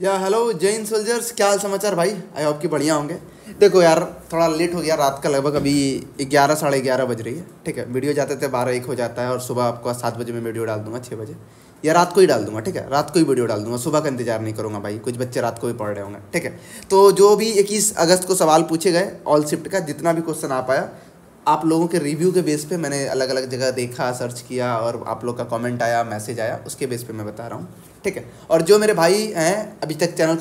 या hello Jain soldiers, क्या हाल समाचार भाई। आई होप कि बढ़िया होंगे। देखो यार, थोड़ा लेट हो गया, रात का लगभग अभी 11 साढ़े 11 बज रही है। ठीक है, वीडियो जाते थे 12 1 हो जाता है, और सुबह आपको 7 बजे मैं वीडियो डाल दूंगा, 6 बजे या रात को ही डाल दूंगा। ठीक है, रात को ही वीडियो डाल दूंगा, सुबह का इंतजार नहीं करूंगा भाई, कुछ बच्चे रात को भी पढ़ रहे होंगे। ठीक है, तो जो भी 21 अगस्त को सवाल पूछे गए ऑल शिफ्ट का, जितना भी क्वेश्चन आ पाया, आप लोगों के रिव्यू के बेस पे मैंने अलग अलग जगह देखा, सर्च किया, और आप लोग का कमेंट आया, मैसेज आया, उसके बेस पे मैं बता रहा हूँ। ठीक है, और जो मेरे भाई हैं अभी तक चैनल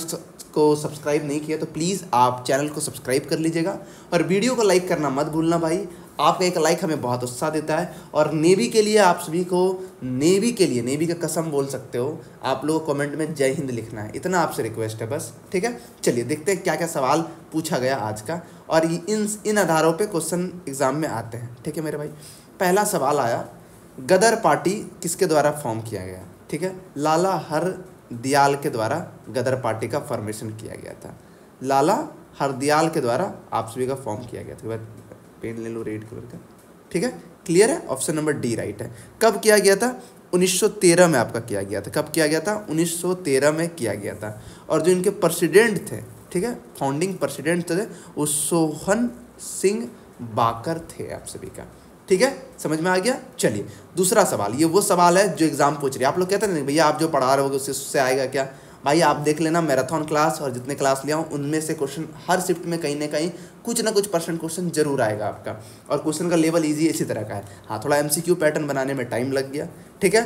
को सब्सक्राइब नहीं किया, तो प्लीज़ आप चैनल को सब्सक्राइब कर लीजिएगा, और वीडियो को लाइक करना मत भूलना भाई। आपका एक लाइक हमें बहुत उत्साह देता है। और नेवी के लिए आप सभी को, नेवी के लिए, नेवी का कसम बोल सकते हो, आप लोग कमेंट में जय हिंद लिखना है, इतना आपसे रिक्वेस्ट है बस। ठीक है, चलिए देखते हैं क्या क्या सवाल पूछा गया आज का, और इन आधारों पे क्वेश्चन एग्जाम में आते हैं। ठीक है मेरे भाई, पहला सवाल आया, गदर पार्टी किसके द्वारा फॉर्म किया गया। ठीक है, लाला हरदयाल के द्वारा गदर पार्टी का फॉर्मेशन किया गया था। लाला हरदयाल के द्वारा आप सभी का फॉर्म किया गया था। पेन ले लो रेड कलर का। ठीक है, क्लियर है, ऑप्शन नंबर डी राइट है। कब किया गया था? 1913 में आपका किया गया था। कब किया गया था? 1913 में किया गया था। और जो इनके प्रेसिडेंट थे, ठीक है, फाउंडिंग प्रेसिडेंट थे, वो सोहन सिंह बाकर थे आप सभी का। ठीक है, समझ में आ गया। चलिए दूसरा सवाल, ये वो सवाल है जो एग्जाम पूछ रही है। आप लोग कहते हैं ना भैया आप जो पढ़ा रहे हो उससे आएगा क्या? भाई आप देख लेना मैराथन क्लास, और जितने क्लास लिया हूँ उनमें से क्वेश्चन हर शिफ्ट में कहीं ना कहीं कुछ ना कुछ परसेंट क्वेश्चन जरूर आएगा आपका, और क्वेश्चन का लेवल इजी इसी तरह का है। हाँ, थोड़ा एमसीक्यू पैटर्न बनाने में टाइम लग गया। ठीक है,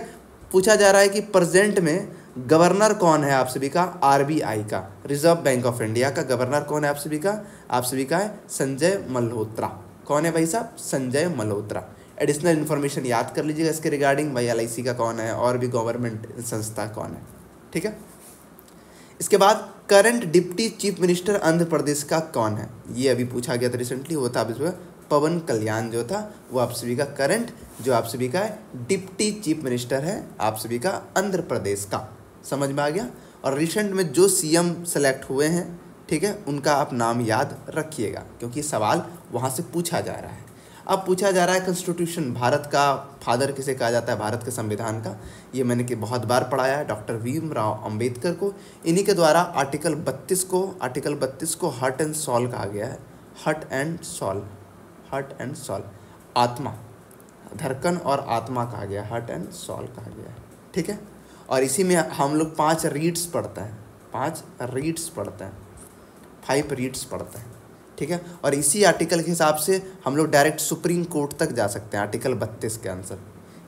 पूछा जा रहा है कि प्रेजेंट में गवर्नर कौन है आप सभी का? आरबीआई का, रिजर्व बैंक ऑफ इंडिया का गवर्नर कौन है आप सभी का? आप सभी का है संजय मल्होत्रा। कौन है भाई साहब? संजय मल्होत्रा। एडिशनल इन्फॉर्मेशन याद कर लीजिएगा इसके रिगार्डिंग, भाई एलआईसी का कौन है, और भी गवर्नमेंट संस्था कौन है। ठीक है, इसके बाद current deputy chief minister Andhra Pradesh का कौन है? ये अभी पूछा गया था रिसेंटली, वो था अब पवन कल्याण जो था, वो आप सभी का करंट जो आप सभी का है डिप्टी चीफ मिनिस्टर है आप सभी का आंध्र प्रदेश का। समझ में आ गया। और रिसेंट में जो सीएम सेलेक्ट हुए हैं, ठीक है, उनका आप नाम याद रखिएगा, क्योंकि सवाल वहाँ से पूछा जा रहा है। अब पूछा जा रहा है कॉन्स्टिट्यूशन, भारत का फादर किसे कहा जाता है, भारत के संविधान का? ये मैंने कि बहुत बार पढ़ाया है, डॉक्टर भीमराव अंबेडकर को। इन्हीं के द्वारा आर्टिकल 32 को हार्ट एंड सॉल कहा गया है। हार्ट एंड सॉल, आत्मा, धड़कन और आत्मा कहा गया, हार्ट एंड सॉल कहा गया है। ठीक है, और इसी में हम लोग 5 रीड्स पढ़ते हैं, 5 रीड्स पढ़ते हैं। ठीक है, और इसी आर्टिकल के हिसाब से हम लोग डायरेक्ट सुप्रीम कोर्ट तक जा सकते हैं। आर्टिकल 32 के आंसर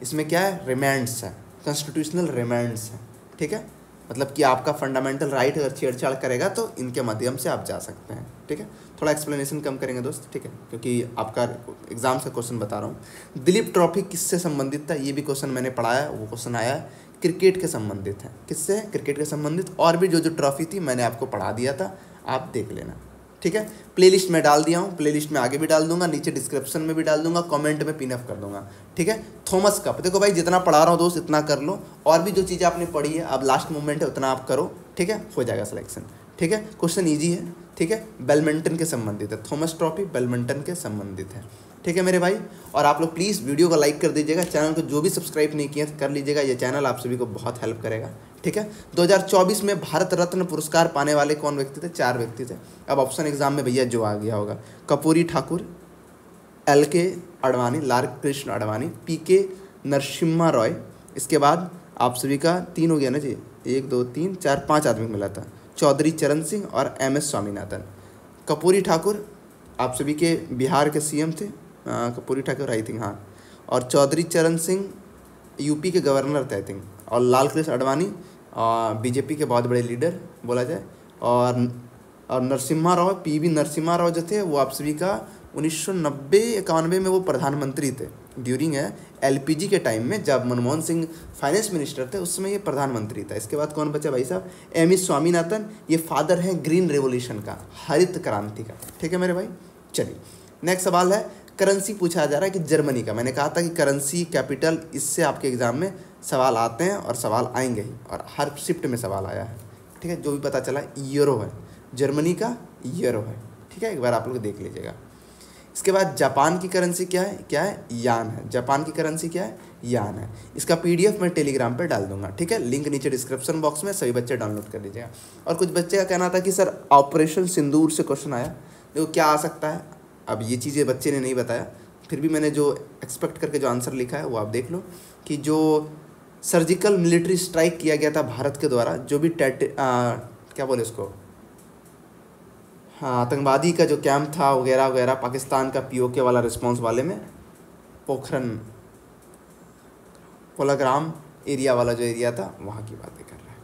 इसमें क्या है? रिमांड्स है, कॉन्स्टिट्यूशनल रिमांड्स है। ठीक है, मतलब कि आपका फंडामेंटल राइट अगर छेड़छाड़ करेगा तो इनके माध्यम से आप जा सकते हैं। ठीक है, थोड़ा एक्सप्लेनेशन कम करेंगे दोस्त, ठीक है, क्योंकि आपका एग्जाम का क्वेश्चन बता रहा हूँ। दिलीप ट्रॉफी किससे संबंधित था? ये भी क्वेश्चन मैंने पढ़ाया, वो क्वेश्चन आया है, क्रिकेट के संबंधित है। किससे? क्रिकेट के संबंधित। और भी जो ट्रॉफी थी मैंने आपको पढ़ा दिया था, आप देख लेना। ठीक है, प्लेलिस्ट में डाल दिया हूँ, प्लेलिस्ट में आगे भी डाल दूंगा, नीचे डिस्क्रिप्शन में भी डाल दूंगा, कमेंट में पिन अप कर दूंगा। ठीक है, थॉमस कप, देखो भाई जितना पढ़ा रहा हूँ दोस्त इतना कर लो, और भी जो चीज़ें आपने पढ़ी है अब लास्ट मोमेंट है उतना आप करो। ठीक है, हो जाएगा सिलेक्शन। ठीक है, क्वेश्चन ईजी है। ठीक है, बैडमिंटन के संबंधित है, थॉमस ट्रॉफी बैडमिंटन के संबंधित है। ठीक है मेरे भाई, और आप लोग प्लीज़ वीडियो को लाइक कर दीजिएगा, चैनल को जो भी सब्सक्राइब नहीं किया कर लीजिएगा, ये चैनल आप सभी को बहुत हेल्प करेगा। ठीक है, 2024 में भारत रत्न पुरस्कार पाने वाले कौन व्यक्ति थे? 4 व्यक्ति थे। अब ऑप्शन एग्जाम में भैया जो आ गया होगा, कर्पूरी ठाकुर, LK आडवाणी, लाल कृष्ण आडवाणी, PK नरसिम्हा रॉय। इसके बाद आप सभी का 3 हो गया ना जी, 1 2 3 4 5 आदमी मिला था, चौधरी चरण सिंह और MS स्वामीनाथन। कर्पूरी ठाकुर आप सभी के बिहार के CM थे, कर्पूरी ठाकुर आई थिंक, हाँ, और चौधरी चरण सिंह UP के गवर्नर थे आई थिंक, और लाल कृष्ण आडवाणी BJP के बहुत बड़े लीडर बोला जाए, और नरसिम्हा राव, PV नरसिम्हा राव जो थे वो आप सभी का 1990-91 में वो प्रधानमंत्री थे, ड्यूरिंग LPG के टाइम में, जब मनमोहन सिंह फाइनेंस मिनिस्टर थे उस समय ये प्रधानमंत्री था। इसके बाद कौन बचा भाई साहब? MS स्वामीनाथन, ये फादर हैं ग्रीन रेवोल्यूशन का, हरित क्रांति का। ठीक है मेरे भाई, चलिए नेक्स्ट सवाल है, करेंसी पूछा जा रहा है कि जर्मनी का। मैंने कहा था कि करेंसी कैपिटल, इससे आपके एग्जाम में सवाल आते हैं और सवाल आएंगे ही, और हर शिफ्ट में सवाल आया है। ठीक है, जो भी पता चला यूरो है, जर्मनी का यूरो है। ठीक है, एक बार आप लोग देख लीजिएगा। इसके बाद जापान की करेंसी क्या है यान है। जापान की करेंसी क्या है, यान है। इसका PDF मैं टेलीग्राम पे डाल दूंगा, ठीक है, लिंक नीचे डिस्क्रिप्शन बॉक्स में, सभी बच्चे डाउनलोड कर लीजिएगा। और कुछ बच्चे का कहना था कि सर ऑपरेशन सिंदूर से क्वेश्चन आया, देखो क्या आ सकता है, अब ये चीज़ें बच्चे ने नहीं बताया, फिर भी मैंने जो एक्सपेक्ट करके जो आंसर लिखा है वो आप देख लो कि जो सर्जिकल मिलिट्री स्ट्राइक किया गया था भारत के द्वारा, जो भी क्या बोले उसको, हाँ, आतंकवादी का जो कैंप था वगैरह वगैरह, पाकिस्तान का POK वाला रिस्पॉन्स वाले में, पोलाग्राम एरिया वाला जो एरिया था वहाँ की बातें कर रहा है,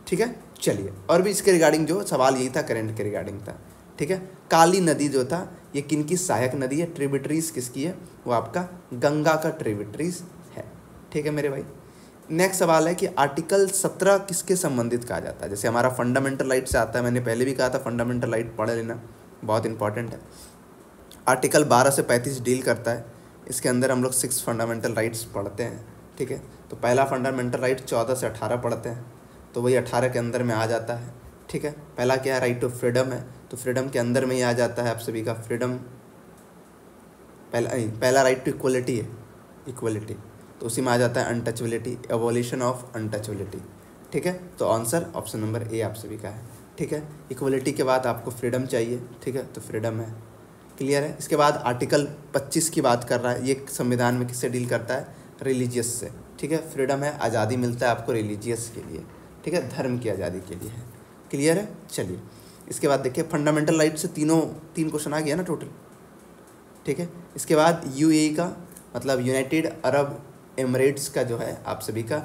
ठीक है। चलिए, और भी इसके रिगार्डिंग जो सवाल यही था, करंट के रिगार्डिंग था, ठीक है। काली नदी जो था ये किनकी सहायक नदी है, ट्रिब्यूटरीज किसकी है, वो आपका गंगा का ट्रिब्यूटरीज है, ठीक है मेरे भाई। नेक्स्ट सवाल है कि आर्टिकल 17 किसके संबंधित कहा जाता है। जैसे हमारा फंडामेंटल राइट से आता है, मैंने पहले भी कहा था फंडामेंटल राइट पढ़ लेना, बहुत इंपॉर्टेंट है। आर्टिकल 12 से 35 डील करता है, इसके अंदर हम लोग 6 फंडामेंटल राइट्स पढ़ते हैं, ठीक है। तो पहला फंडामेंटल राइट 14 से 18 पढ़ते हैं, तो वही 18 के अंदर में आ जाता है, ठीक है। पहला क्या है, राइट टू फ्रीडम है, तो फ्रीडम के अंदर में ही आ जाता है आप सभी का फ्रीडम। पहला राइट टू इक्वलिटी है, इक्वलिटी, तो उसी में आ जाता है अनटचबिलिटी, एवोल्यूशन ऑफ अनटचबिलिटी, ठीक है। तो आंसर ऑप्शन नंबर A आप सभी का है, ठीक है। इक्वलिटी के बाद आपको फ्रीडम चाहिए, ठीक है, तो फ्रीडम है, क्लियर है। इसके बाद आर्टिकल 25 की बात कर रहा है, ये संविधान में किससे डील करता है, रिलीजियस से, ठीक है। फ्रीडम है, आज़ादी मिलता है आपको रिलीजियस के लिए, ठीक है, धर्म की आज़ादी के लिए है, क्लियर है। चलिए, इसके बाद देखिए फंडामेंटल राइट से तीन क्वेश्चन आ गया ना टोटल, ठीक है। इसके बाद UAE का मतलब यूनाइटेड अरब एमिरेट्स का जो है आप सभी का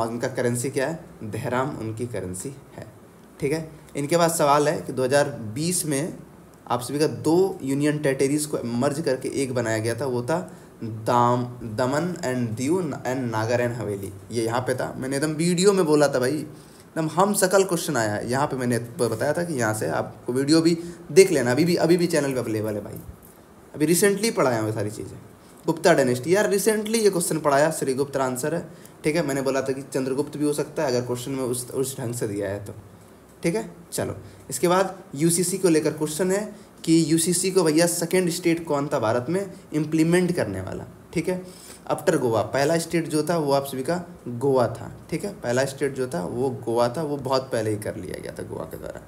उनका करेंसी क्या है, दहराम उनकी करेंसी है, ठीक है। इनके बाद सवाल है कि 2020 में आप सभी का 2 यूनियन टेरिटरीज को मर्ज करके एक बनाया गया था, वो था दमन एंड दीव एंड नागर एंड हवेली। ये यहाँ पे था, मैंने एकदम वीडियो में बोला था भाई, एकदम हम सकल क्वेश्चन आया है यहाँ पे, मैंने बताया था कि यहाँ से आपको वीडियो भी देख लेना, अभी भी चैनल पे अवेलेबल है भाई, अभी रिसेंटली पढ़ाया हुआ सारी चीज़ें। गुप्ता डायनेस्टी, यार रिसेंटली ये क्वेश्चन पढ़ाया, श्रीगुप्त आंसर है, ठीक है। मैंने बोला था कि चंद्रगुप्त भी हो सकता है अगर क्वेश्चन में उस ढंग से दिया है तो, ठीक है। चलो, इसके बाद UCC को लेकर क्वेश्चन है कि UCC को भैया सेकेंड स्टेट कौन था भारत में इम्प्लीमेंट करने वाला, ठीक है। आफ्टर गोवा, पहला स्टेट जो था वो आप सभी का गोवा था, ठीक है। पहला स्टेट जो था वो गोवा था, वो बहुत पहले ही कर लिया गया था गोवा के द्वारा,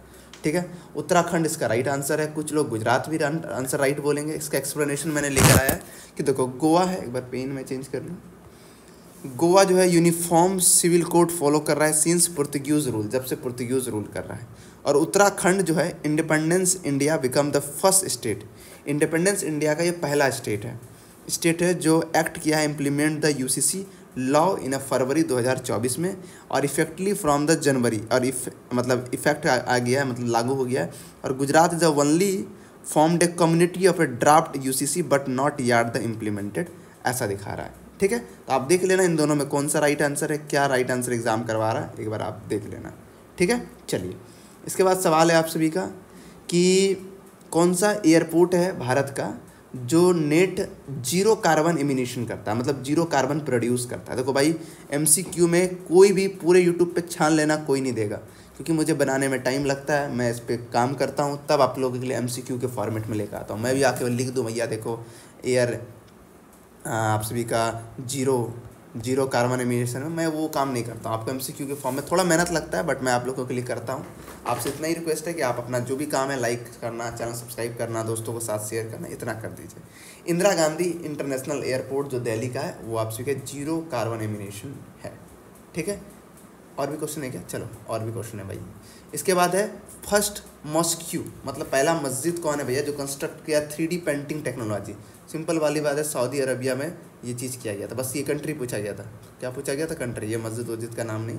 ठीक है। उत्तराखंड इसका राइट आंसर है, कुछ लोग गुजरात भी आंसर राइट बोलेंगे। इसका एक्सप्लेनेशन मैंने लेकर आया है कि देखो गोवा है, एक बार पेन में चेंज कर लूँ, गोवा जो है यूनिफॉर्म सिविल कोड फॉलो कर रहा है सिंस पुर्तगीज रूल, जब से पुर्तगीज रूल कर रहा है। और उत्तराखंड जो है independence India become the first state, independence India का ये पहला स्टेट है जो एक्ट किया है implement the UCC law in February 2024 में, और इफेक्टली फ्रॉम द जनवरी, और मतलब इफेक्ट आ गया है, मतलब लागू हो गया है। और Gujarat is the only formed a community of A draft UCC but not yard the implemented, ऐसा दिखा रहा है, ठीक है। तो आप देख लेना इन दोनों में कौन सा राइट आंसर है, क्या राइट आंसर एग्जाम करवा रहा है, एक बार आप देख लेना, ठीक है। चलिए, इसके बाद सवाल है आप सभी का कि कौन सा एयरपोर्ट है भारत का जो नेट 0 कार्बन इमिनेशन करता है, मतलब 0 कार्बन प्रोड्यूस करता है। देखो भाई, MCQ में कोई भी पूरे यूट्यूब पे छान लेना कोई नहीं देगा, क्योंकि मुझे बनाने में टाइम लगता है, मैं इस पर काम करता हूँ, तब आप लोगों के लिए MCQ के फॉर्मेट में लेकर आता हूँ। मैं भी आके लिख दूँ भैया देखो एयर आप सभी का जीरो कार्बन एमिशन में, मैं वो काम नहीं करता हूँ। आपको MCQ के फॉर्म में थोड़ा मेहनत लगता है, बट मैं आप लोगों के लिए करता हूँ। आपसे इतना ही रिक्वेस्ट है कि आप अपना जो भी काम है लाइक करना, चैनल सब्सक्राइब करना, दोस्तों के साथ शेयर करना, इतना कर दीजिए। इंदिरा गांधी इंटरनेशनल एयरपोर्ट जो दिल्ली का है वो आप सभी का 0 कार्बन एमिनेशन है, ठीक है। और भी क्वेश्चन है क्या, चलो और भी क्वेश्चन है भाई। इसके बाद है फर्स्ट मॉस्क्यू, मतलब पहला मस्जिद कौन है भैया जो कंस्ट्रक्ट किया 3D पेंटिंग टेक्नोलॉजी। सिंपल वाली बात है, सऊदी अरबिया में ये चीज़ किया गया था, बस ये कंट्री पूछा गया था, क्या पूछा गया था, कंट्री, ये मस्जिद वस्जिद का नाम नहीं,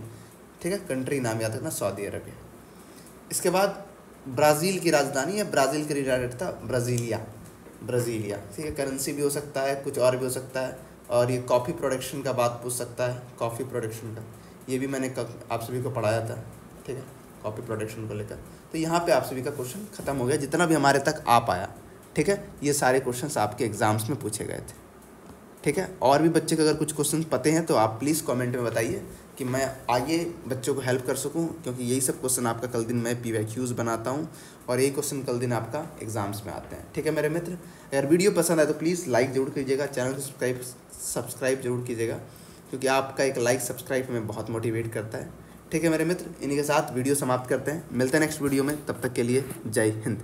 ठीक है, कंट्री नाम याद रखना, सऊदी अरबिया। इसके बाद ब्राज़ील की राजधानी है, ब्राज़ील के रिलेटेड था ब्राज़ीलिया, ठीक है। करेंसी भी हो सकता है, कुछ और भी हो सकता है। और ये कॉफ़ी प्रोडक्शन का बात पूछ सकता है, कॉफ़ी प्रोडक्शन का, ये भी मैंने आप सभी को पढ़ाया था, ठीक है, कॉफ़ी प्रोडक्शन को लेकर। तो यहाँ पे आप सभी का क्वेश्चन ख़त्म हो गया, जितना भी हमारे तक आ पाया, ठीक है। ये सारे क्वेश्चंस आपके एग्जाम्स में पूछे गए थे। ठीक है। और भी बच्चे को अगर कुछ क्वेश्चन पते हैं तो आप प्लीज़ कमेंट में बताइए कि मैं आगे बच्चों को हेल्प कर सकूं, क्योंकि यही सब क्वेश्चन आपका कल दिन मैं PYQs बनाता हूं और यही क्वेश्चन कल दिन आपका एग्जाम्स में आते हैं। ठीक है मेरे मित्र, अगर वीडियो पसंद आए तो प्लीज़ लाइक ज़रूर कीजिएगा, चैनल को सब्सक्राइब जरूर कीजिएगा, क्योंकि आपका एक लाइक सब्सक्राइब हमें बहुत मोटिवेट करता है। ठीक है मेरे मित्र, इन्हीं के साथ वीडियो समाप्त करते हैं, मिलते हैं नेक्स्ट वीडियो में, तब तक के लिए जय हिंद।